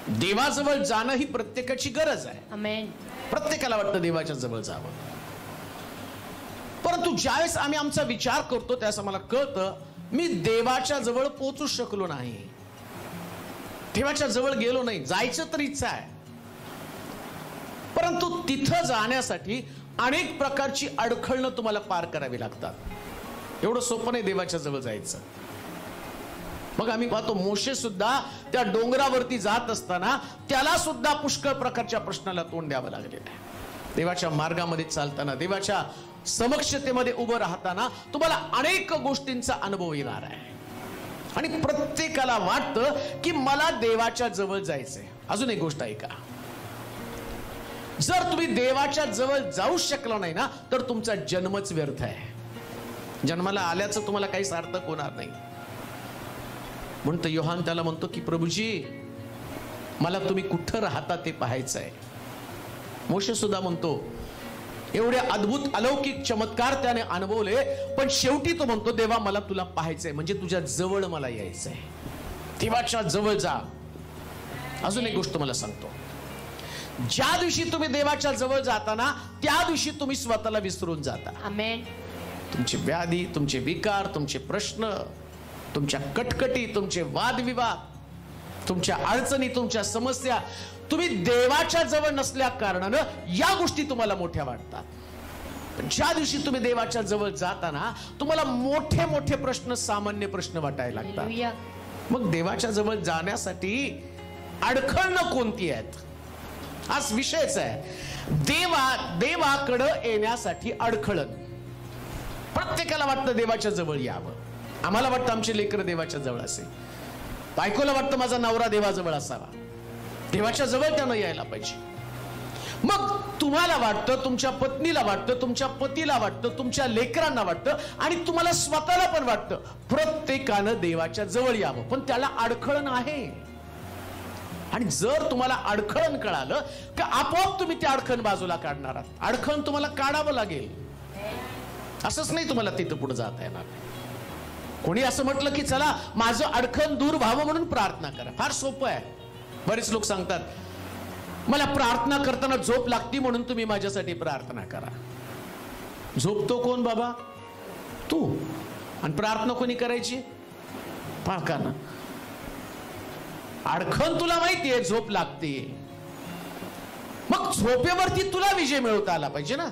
देवाजवळ जाणं ही प्रत्येकाची गरज आहे. आमेन. प्रत्येकाला वाटतं देवाच्या जवळ जावं, परंतु ज्यावेळेस आम्ही आमचा विचार करतो त्यावेळेस आम्हाला कळतं मी देवाच्या जवळ पोहोचू शकलो नाही, देवाच्या जवळ गेलो नाही. जायचं तर इच्छा आहे, परंतु तिथं जाण्यासाठी अनेक प्रकारची अडखळणं तुम्हाला पार करावी लागतात. एवढं सोपं नाही देवाच्या जवळ जायचं. मग आम्ही पाहतो मोशे सुद्धा त्या डोंगरावरती जात असताना त्याला सुद्धा पुष्कळ प्रकारच्या प्रश्नाला तोंड द्यावं लागलेलं आहे. देवाच्या मार्गामध्ये चालताना, देवाच्या समक्षतेमध्ये उभं राहताना तुम्हाला अनेक गोष्टींचा अनुभव येणार आहे आणि प्रत्येकाला वाटतं की मला देवाच्या जवळ जायचंय. अजून एक गोष्ट आहे का, जर तुम्ही देवाच्या जवळ जाऊ शकला नाही ना तर तुमचा जन्मच व्यर्थ आहे. जन्माला आल्याचं तुम्हाला काही सार्थक होणार नाही. म्हणतो योहान त्याला म्हणतो की प्रभूजी मला तुम्ही कुठं राहता ते पाहायचंय. मोशे सुद्धा म्हणतो एवढे अद्भुत अलौकिक चमत्कार त्याने अनुभवले, पण शेवटी तो म्हणतो देवा मला तुला पाहायचंय, म्हणजे तुझ्या जवळ मला यायचंय. देवाच्या जवळ जा. अजून एक गोष्ट मला सांगतो, ज्या दिवशी तुम्ही देवाच्या जवळ जाताना त्या दिवशी तुम्ही स्वतःला विसरून जाता. आमेन. तुमची व्याधी, तुमचे विकार, तुमचे प्रश्न, तुमच्या कटकटी, तुमचे वादविवाद, तुमच्या अडचणी, तुमच्या समस्या, तुम्ही देवाच्या जवळ नसल्या कारणानं या गोष्टी तुम्हाला मोठ्या वाटतात. पण ज्या दिवशी तुम्ही देवाच्या जवळ जाताना तुम्हाला मोठे मोठे प्रश्न सामान्य प्रश्न वाटायला लागतात. मग देवाच्या जवळ जाण्यासाठी अडखळणं कोणती आहेत, हाच विषयच आहे. देवाकडं येण्यासाठी अडखळण. प्रत्येकाला वाटतं देवाच्या जवळ यावं. आम्हाला वाटतं आमचे लेकरं देवाच्या जवळ असेल, बायकोला वाटतं माझा नवरा देवाजवळ असावा, देवाच्या जवळ त्यानं यायला पाहिजे. मग तुम्हाला वाटतं, तुमच्या पत्नीला वाटतं, तुमच्या पतीला वाटतं, तुमच्या लेकरांना वाटतं आणि तुम्हाला स्वतःला पण वाटतं प्रत्येकानं देवाच्या जवळ यावं, पण त्याला अडखळण आहे. आणि जर तुम्हाला अडखळण कळालं की आपोआप तुम्ही त्या अडखण बाजूला काढणार आहात. अडखण तुम्हाला काढावं लागेल, असंच नाही तुम्हाला तिथं पुढे जाता येणार. कोणी असं म्हटलं की चला माझं अडखण दूर व्हावं म्हणून प्रार्थना करा, फार सोपं आहे. बरेच लोक सांगतात मला प्रार्थना करताना झोप लागती म्हणून तुम्ही माझ्यासाठी प्रार्थना करा. झोपतो कोण बाबा? तू. आणि प्रार्थना कोणी करायची? पाळकानं. अडखण तुला माहितीये झोप लागते, मग झोपेवरती तुला विजय मिळवता आला पाहिजे ना.